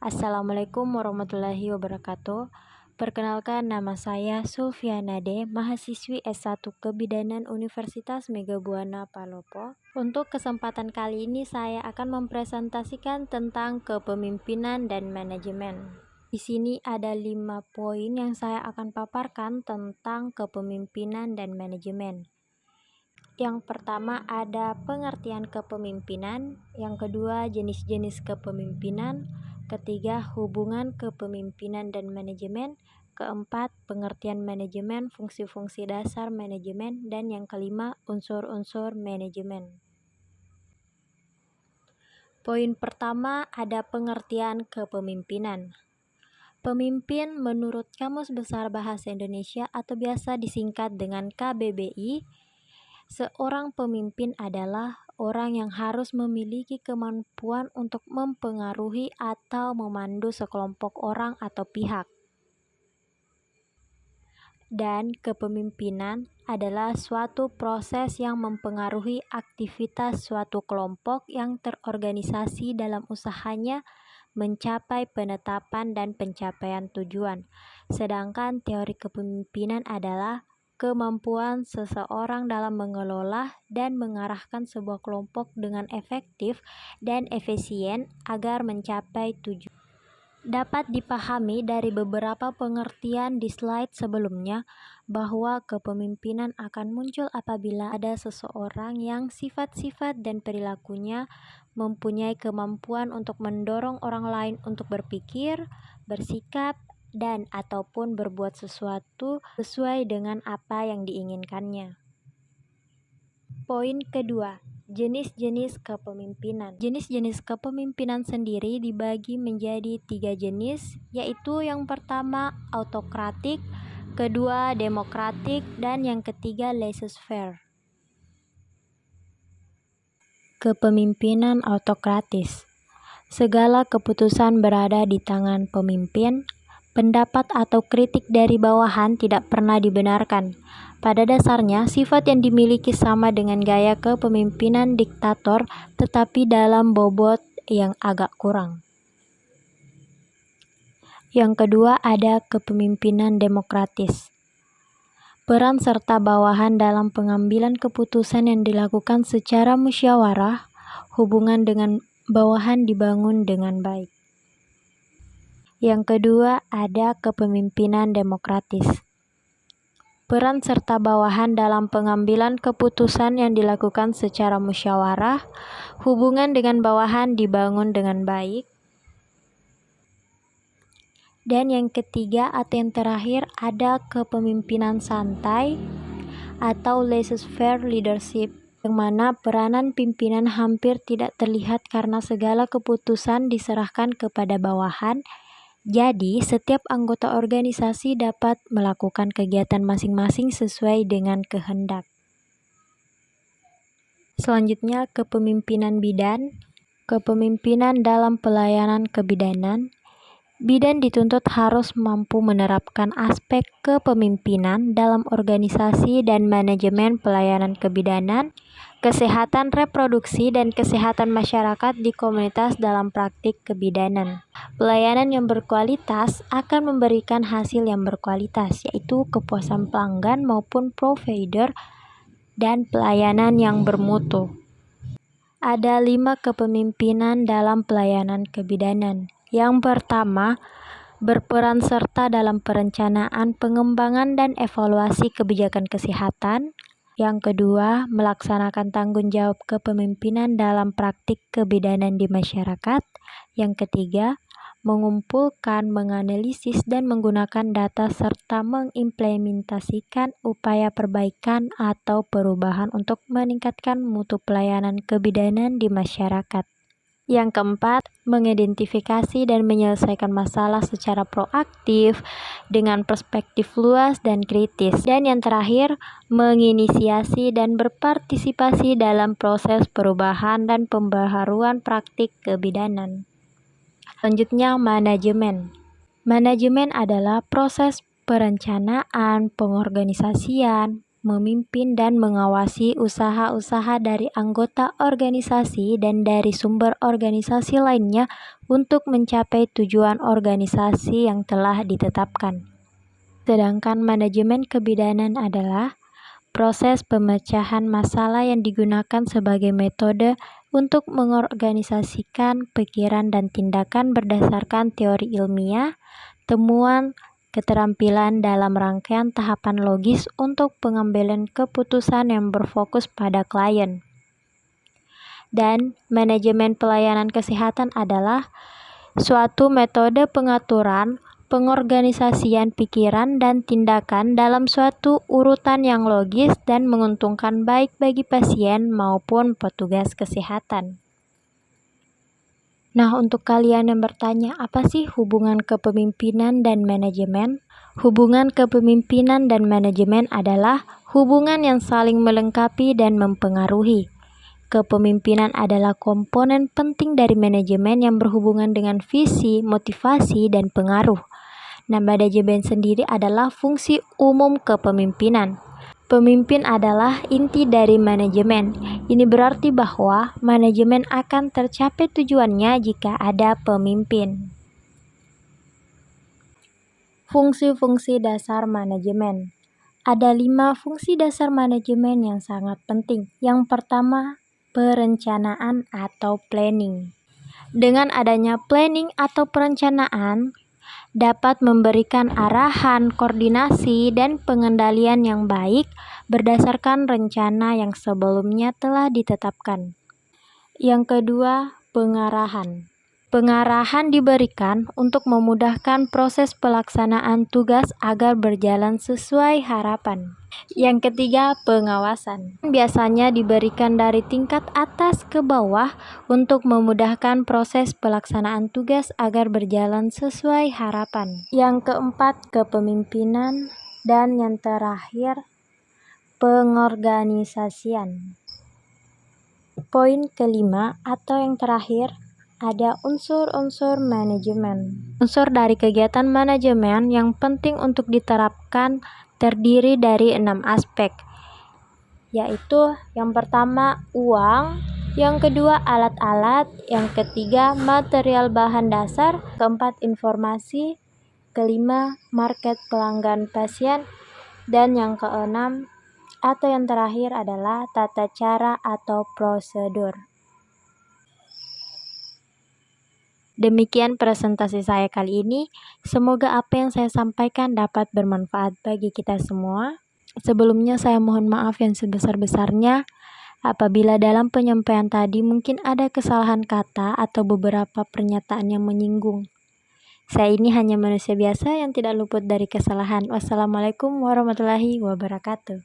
Assalamualaikum warahmatullahi wabarakatuh. Perkenalkan, nama saya Sulfiana D, mahasiswi S1 Kebidanan Universitas Megabuana Palopo. Untuk kesempatan kali ini saya akan mempresentasikan tentang kepemimpinan dan manajemen. Di sini ada 5 poin yang saya akan paparkan tentang kepemimpinan dan manajemen. Yang pertama ada pengertian kepemimpinan, yang kedua jenis-jenis kepemimpinan, ketiga hubungan kepemimpinan dan manajemen, keempat pengertian manajemen, fungsi-fungsi dasar manajemen, dan yang kelima unsur-unsur manajemen. Poin pertama ada pengertian kepemimpinan. Pemimpin menurut Kamus Besar Bahasa Indonesia atau biasa disingkat dengan KBBI, seorang pemimpin adalah orang yang harus memiliki kemampuan untuk mempengaruhi atau memandu sekelompok orang atau pihak. Dan kepemimpinan adalah suatu proses yang mempengaruhi aktivitas suatu kelompok yang terorganisasi dalam usahanya mencapai penetapan dan pencapaian tujuan. Sedangkan teori kepemimpinan adalah kemampuan seseorang dalam mengelola dan mengarahkan sebuah kelompok dengan efektif dan efisien agar mencapai tujuan. Dapat dipahami dari beberapa pengertian di slide sebelumnya bahwa kepemimpinan akan muncul apabila ada seseorang yang sifat-sifat dan perilakunya mempunyai kemampuan untuk mendorong orang lain untuk berpikir, bersikap, dan ataupun berbuat sesuatu sesuai dengan apa yang diinginkannya. Poin kedua, jenis-jenis kepemimpinan. Jenis-jenis kepemimpinan sendiri dibagi menjadi 3 jenis, yaitu yang pertama autokratik, kedua demokratik, dan yang ketiga laissez-faire. Kepemimpinan autokratis. Segala keputusan berada di tangan pemimpin. Pendapat atau kritik dari bawahan tidak pernah dibenarkan. Pada dasarnya, sifat yang dimiliki sama dengan gaya kepemimpinan diktator, tetapi dalam bobot yang agak kurang. Yang kedua ada kepemimpinan demokratis. Peran serta bawahan dalam pengambilan keputusan yang dilakukan secara musyawarah, hubungan dengan bawahan dibangun dengan baik. Yang kedua ada kepemimpinan demokratis. Peran serta bawahan dalam pengambilan keputusan yang dilakukan secara musyawarah, hubungan dengan bawahan dibangun dengan baik. Dan yang ketiga atau yang terakhir ada kepemimpinan santai atau laissez-faire leadership, yang mana peranan pimpinan hampir tidak terlihat karena segala keputusan diserahkan kepada bawahan. Jadi, setiap anggota organisasi dapat melakukan kegiatan masing-masing sesuai dengan kehendak. Selanjutnya, kepemimpinan bidan. Kepemimpinan dalam pelayanan kebidanan. Bidan dituntut harus mampu menerapkan aspek kepemimpinan dalam organisasi dan manajemen pelayanan kebidanan, kesehatan reproduksi, dan kesehatan masyarakat di komunitas dalam praktik kebidanan. Pelayanan yang berkualitas akan memberikan hasil yang berkualitas, yaitu kepuasan pelanggan maupun provider dan pelayanan yang bermutu. Ada 5 kepemimpinan dalam pelayanan kebidanan. Yang pertama, berperan serta dalam perencanaan, pengembangan, dan evaluasi kebijakan kesehatan. Yang kedua, melaksanakan tanggung jawab kepemimpinan dalam praktik kebidanan di masyarakat. Yang ketiga, mengumpulkan, menganalisis, dan menggunakan data serta mengimplementasikan upaya perbaikan atau perubahan untuk meningkatkan mutu pelayanan kebidanan di masyarakat. Yang keempat, mengidentifikasi dan menyelesaikan masalah secara proaktif dengan perspektif luas dan kritis. Dan yang terakhir, menginisiasi dan berpartisipasi dalam proses perubahan dan pembaharuan praktik kebidanan. Selanjutnya, manajemen. Manajemen adalah proses perencanaan, pengorganisasian, memimpin dan mengawasi usaha-usaha dari anggota organisasi dan dari sumber organisasi lainnya untuk mencapai tujuan organisasi yang telah ditetapkan. Sedangkan manajemen kebidanan adalah proses pemecahan masalah yang digunakan sebagai metode untuk mengorganisasikan pikiran dan tindakan berdasarkan teori ilmiah, temuan, keterampilan dalam rangkaian tahapan logis untuk pengambilan keputusan yang berfokus pada klien. Dan manajemen pelayanan kesehatan adalah suatu metode pengaturan, pengorganisasian pikiran dan tindakan dalam suatu urutan yang logis dan menguntungkan baik bagi pasien maupun petugas kesehatan. Nah, untuk kalian yang bertanya, apa sih hubungan kepemimpinan dan manajemen? Hubungan kepemimpinan dan manajemen adalah hubungan yang saling melengkapi dan mempengaruhi. Kepemimpinan adalah komponen penting dari manajemen yang berhubungan dengan visi, motivasi, dan pengaruh. Nah, manajemen sendiri adalah fungsi umum kepemimpinan. Pemimpin adalah inti dari manajemen. Ini berarti bahwa manajemen akan tercapai tujuannya jika ada pemimpin. Fungsi-fungsi dasar manajemen. Ada 5 fungsi dasar manajemen yang sangat penting. Yang pertama, perencanaan atau planning. Dengan adanya planning atau perencanaan, dapat memberikan arahan, koordinasi, dan pengendalian yang baik berdasarkan rencana yang sebelumnya telah ditetapkan. Yang kedua, pengarahan. Pengarahan diberikan untuk memudahkan proses pelaksanaan tugas agar berjalan sesuai harapan. Yang ketiga, pengawasan. Biasanya diberikan dari tingkat atas ke bawah untuk memudahkan proses pelaksanaan tugas agar berjalan sesuai harapan. Yang keempat, kepemimpinan. Dan yang terakhir, pengorganisasian. Poin kelima atau yang terakhir, ada unsur-unsur manajemen. Unsur dari kegiatan manajemen yang penting untuk diterapkan terdiri dari 6 aspek, yaitu yang pertama uang, yang kedua alat-alat, yang ketiga material bahan dasar, keempat informasi, kelima market pelanggan pasien, dan yang keenam atau yang terakhir adalah tata cara atau prosedur. Demikian presentasi saya kali ini. Semoga apa yang saya sampaikan dapat bermanfaat bagi kita semua. Sebelumnya saya mohon maaf yang sebesar-besarnya apabila dalam penyampaian tadi mungkin ada kesalahan kata atau beberapa pernyataan yang menyinggung. Saya ini hanya manusia biasa yang tidak luput dari kesalahan. Wassalamualaikum warahmatullahi wabarakatuh.